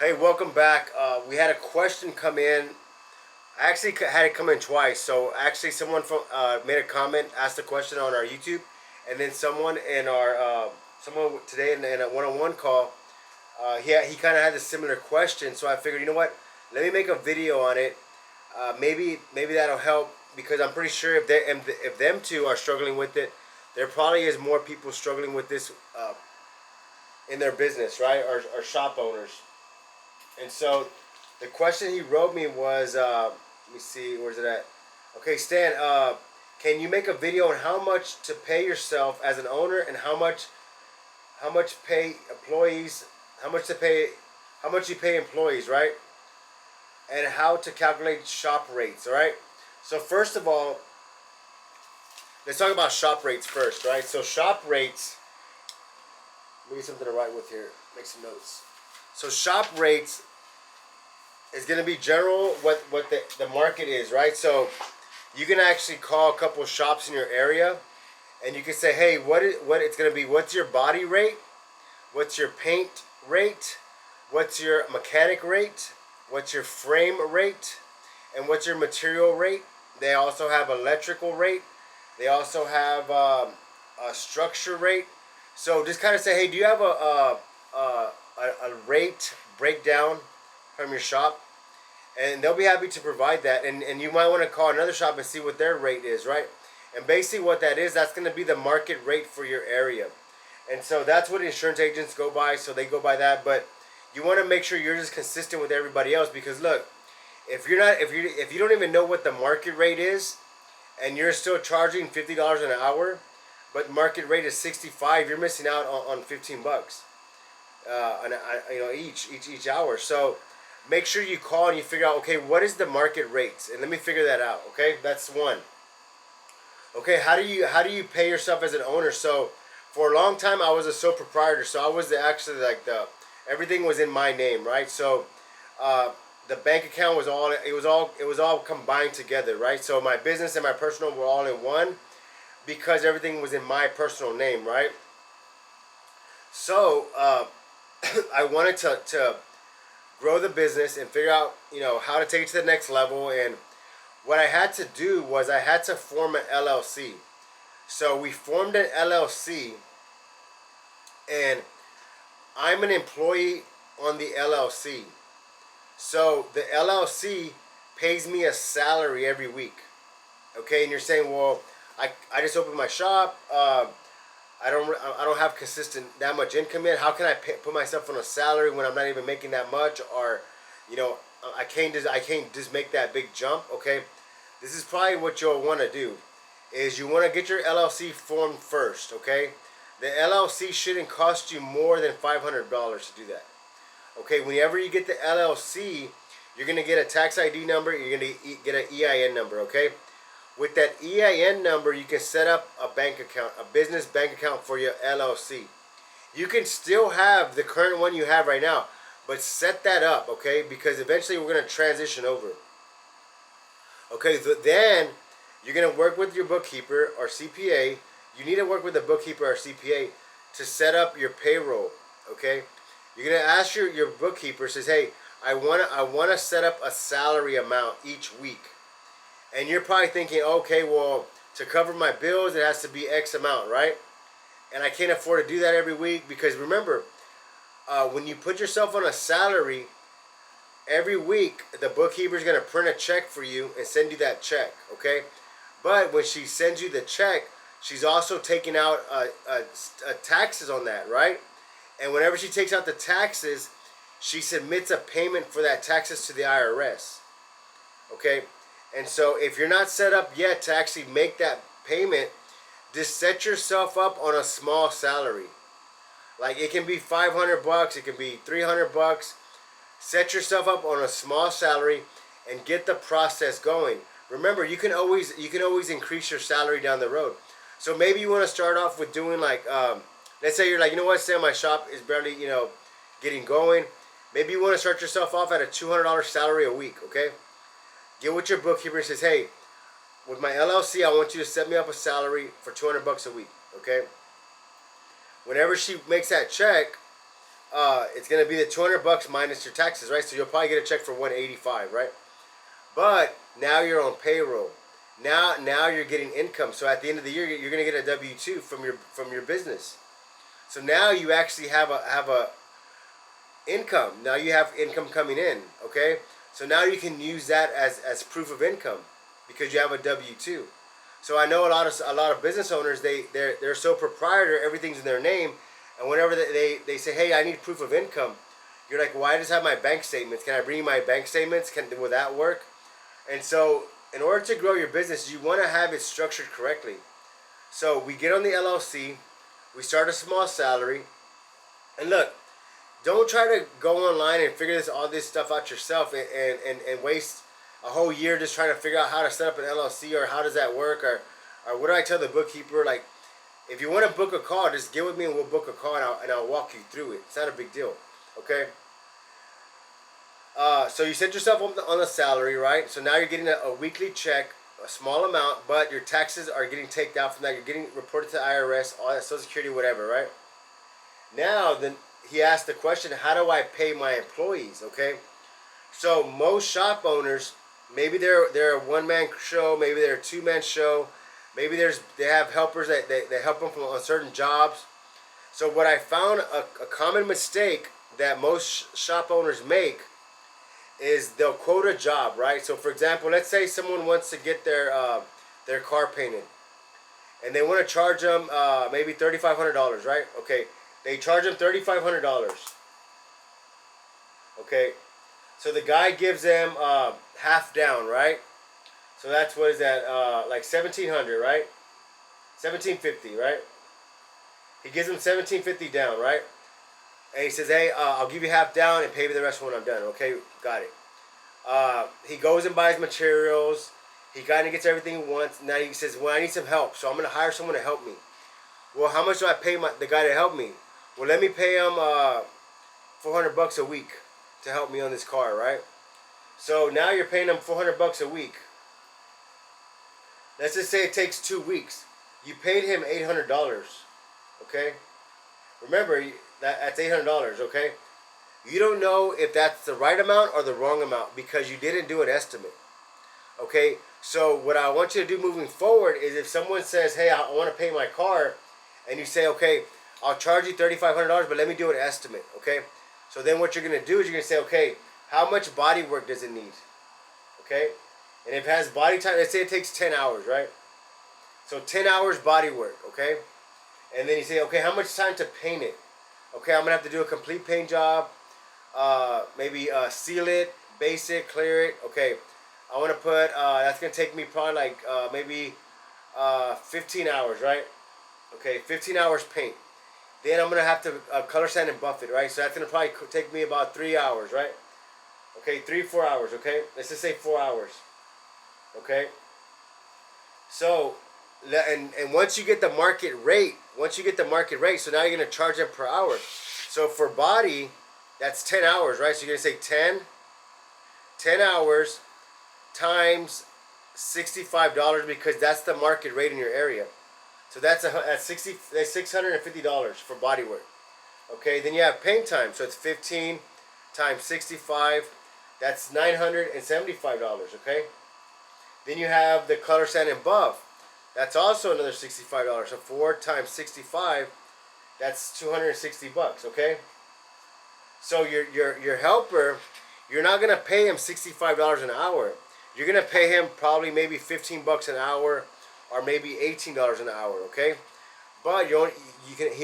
Hey, welcome back. We had a question come in. I actually had it come in twice. So actually, someone from made a comment, asked a question on our YouTube, and then someone in our someone today in a one-on-one call, he kind of had a similar question. So I figured, you know what? Let me make a video on it. Maybe that'll help because I'm pretty sure if them two are struggling with it, there probably is more people struggling with this in their business, right? Or shop owners. And so the question he wrote me was, let me see, where's it at? Okay, Stan, can you make a video on how much to pay yourself as an owner and how much pay employees, how much you pay employees, right? And how to calculate shop rates, all right? So first of all, let's talk about shop rates first, right? So shop rates, let me get something to write with here, make some notes. So shop rates is going to be general what the market is, right? So you can actually call a couple shops in your area and you can say, hey, what it's going to be, what's your body rate, what's your paint rate, what's your mechanic rate, what's your frame rate, and what's your material rate. They also have electrical rate, they also have a structure rate. So just kind of say, hey, do you have a rate breakdown from your shop? And they'll be happy to provide that. And you might want to call another shop and see what their rate is, right? And basically what that is, that's going to be the market rate for your area. And so that's what insurance agents go by, so they go by that. But you want to make sure you're just consistent with everybody else, because look, if you don't even know what the market rate is and you're still charging $50 an hour, but market rate is 65, you're missing out on 15 bucks each hour. So make sure you call and you figure out, okay, what is the market rates, and let me figure that out. Okay, that's one. Okay, how do you pay yourself as an owner? So for a long time I was a sole proprietor, so I was actually like the everything was in my name, right? So the bank account was all combined together, right? So my business and my personal were all in one because everything was in my personal name, right? So I wanted to grow the business and figure out, how to take it to the next level. And what I had to do was I had to form an LLC. So we formed an LLC, and I'm an employee on the LLC. So the LLC pays me a salary every week. Okay, and you're saying, well, I just opened my shop. I don't have consistent that much income in. How can I put myself on a salary when I'm not even making that much? Or, I can't just make that big jump. Okay, this is probably what you'll want to do. Is you want to get your LLC formed first. Okay, the LLC shouldn't cost you more than $500 to do that. Okay, whenever you get the LLC, you're gonna get a tax ID number. You're gonna get an EIN number. Okay. With that EIN number, you can set up a bank account, a business bank account for your LLC. You can still have the current one you have right now, but set that up, okay? Because eventually we're going to transition over. Okay, so then you're going to work with your bookkeeper or CPA. You need to work with a bookkeeper or CPA to set up your payroll, okay? You're going to ask your bookkeeper, says, hey, I want to set up a salary amount each week. And you're probably thinking, okay, well, to cover my bills, it has to be X amount, right? And I can't afford to do that every week, because remember, when you put yourself on a salary, every week the bookkeeper is going to print a check for you and send you that check, okay? But when she sends you the check, she's also taking out taxes on that, right? And whenever she takes out the taxes, she submits a payment for that taxes to the IRS, okay? And so if you're not set up yet to actually make that payment, just set yourself up on a small salary. Like, it can be $500, it can be $300. Set yourself up on a small salary and get the process going. Remember, you can always increase your salary down the road. So maybe you want to start off with doing like, let's say you're like, you know what, Sam, my shop is barely, getting going. Maybe you want to start yourself off at a $200 salary a week, okay? Get with your bookkeeper and says, hey, with my LLC, I want you to set me up a salary for $200 a week, okay? Whenever she makes that check, it's gonna be the $200 minus your taxes, right? So you'll probably get a check for 185, right? But now you're on payroll. Now you're getting income. So at the end of the year, you're gonna get a W-2 from your business. So now you actually have a income. Now you have income coming in. Okay. So now you can use that as proof of income because you have a W-2. So I know a lot of business owners they're so proprietor, everything's in their name, and whenever they say, hey, I need proof of income, you're like, well, I just have my bank statements. Can I bring you my bank statements? Will that work? And so in order to grow your business, you want to have it structured correctly. So we get on the LLC, we start a small salary, and look, don't try to go online and figure all this stuff out yourself and waste a whole year just trying to figure out how to set up an LLC or how does that work or what do I tell the bookkeeper? Like, if you want to book a call, just get with me and we'll book a call and I'll walk you through it. It's not a big deal, okay? So you set yourself on the salary, right? So now you're getting a weekly check, a small amount, but your taxes are getting taken out from that. You're getting reported to the IRS, all that, Social Security, whatever, right? Now, then he asked the question, how do I pay my employees, okay? So most shop owners, maybe they're a one-man show, maybe they're a two-man show, maybe they have helpers that help them on certain jobs. So what I found a common mistake that most shop owners make is they'll quote a job, right? So for example, let's say someone wants to get their car painted, and they want to charge them maybe $3,500, right? Okay, they charge them $3,500. Okay, so the guy gives them half down, right? So that's, what is that? Like $1,700, right? $1,750, right? He gives them $1,750 down, right? And he says, hey, I'll give you half down and pay me the rest when I'm done. Okay, got it. He goes and buys materials. He kind of gets everything he wants. Now he says, well, I need some help, so I'm going to hire someone to help me. Well, how much do I pay the guy to help me? Well, let me pay him $400 a week to help me on this car, right? So now you're paying him $400 a week. Let's just say it takes 2 weeks. You paid him $800, okay? Remember, that's $800, okay? You don't know if that's the right amount or the wrong amount because you didn't do an estimate, okay? So what I want you to do moving forward is if someone says, hey, I want to pay my car, and you say, okay, I'll charge you $3,500, but let me do an estimate, okay? So then what you're going to do is you're going to say, okay, how much body work does it need, okay? And if it has body time, let's say it takes 10 hours, right? So 10 hours body work, okay? And then you say, okay, how much time to paint it? Okay, I'm going to have to do a complete paint job, maybe seal it, basic, clear it. Okay, I want to put, that's going to take me probably like maybe 15 hours, right? Okay, 15 hours paint. Then I'm going to have to color sand and buff it, right? So that's going to probably take me about 3 hours, right? Okay, 3-4 hours, okay? Let's just say 4 hours, okay? So, and once you get the market rate, so now you're going to charge them per hour. So for body, that's 10 hours, right? So you're going to say 10 hours times $65 because that's the market rate in your area. So that's $650 for body work. Okay, then you have paint time. So it's 15 times 65. That's $975, okay? Then you have the color sand and buff. That's also another $65. So 4 times 65, that's $260, okay? So your helper, you're not gonna pay him $65 an hour. You're gonna pay him probably maybe $15 an hour, or maybe $18 an hour, okay? But he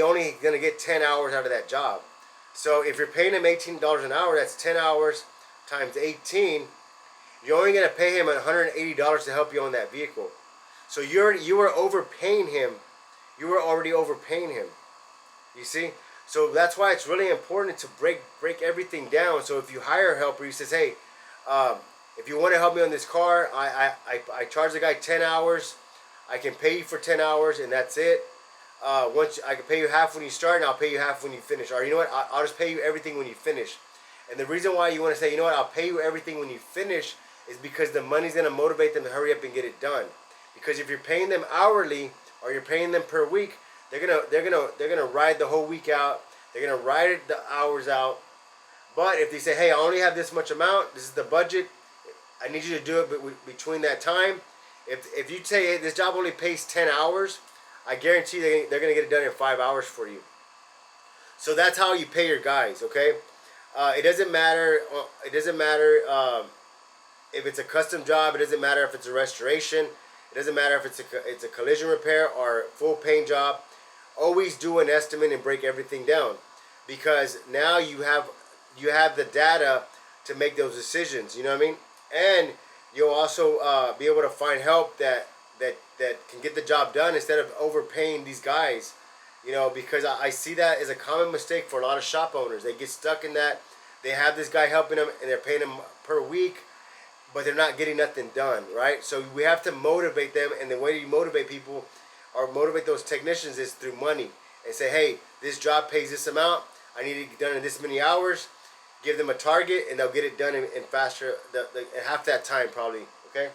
only gonna get 10 hours out of that job. So if you're paying him $18 an hour, that's 10 hours times 18. You're only gonna pay him $180 to help you on that vehicle. So you were overpaying him. You were already overpaying him. You see? So that's why it's really important to break everything down. So if you hire a helper, he says, hey, if you want to help me on this car, I charge the guy 10 hours. I can pay you for 10 hours, and that's it. Once I can pay you half when you start, and I'll pay you half when you finish. Or you know what? I'll just pay you everything when you finish. And the reason why you want to say, you know what, I'll pay you everything when you finish, is because the money's going to motivate them to hurry up and get it done. Because if you're paying them hourly or you're paying them per week, they're gonna ride the whole week out. They're gonna write the hours out. But if they say, hey, I only have this much amount, this is the budget, I need you to do it between that time. If you say, hey, this job only pays 10 hours, I guarantee they're going to get it done in 5 hours for you. So that's how you pay your guys, okay? It doesn't matter. It doesn't matter if it's a custom job. It doesn't matter if it's a restoration. It doesn't matter if it's a collision repair or a full paint job. Always do an estimate and break everything down, because now you have the data to make those decisions. You know what I mean? And you'll also be able to find help that can get the job done instead of overpaying these guys. You know, because I see that as a common mistake for a lot of shop owners. They get stuck in that. They have this guy helping them and they're paying them per week, but they're not getting nothing done, right? So we have to motivate them, and the way you motivate people or motivate those technicians is through money. And say, hey, this job pays this amount. I need it done in this many hours. Give them a target, and they'll get it done in faster, in half that time probably, okay?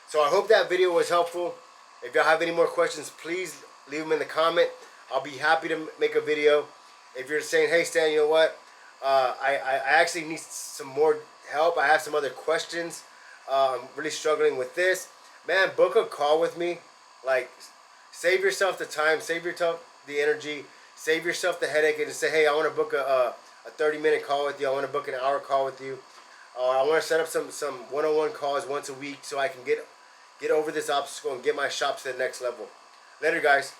So I hope that video was helpful. If y'all have any more questions, please leave them in the comment. I'll be happy to make a video. If you're saying, hey Stan, you know what? I actually need some more help. I have some other questions. I'm really struggling with this. Man, book a call with me. Like, save yourself the time, save yourself the energy, save yourself the headache, and just say, hey, I want to book a 30-minute call with you. I want to book an hour call with you. I want to set up some one-on-one calls once a week so I can get over this obstacle and get my shop to the next level. Later, guys.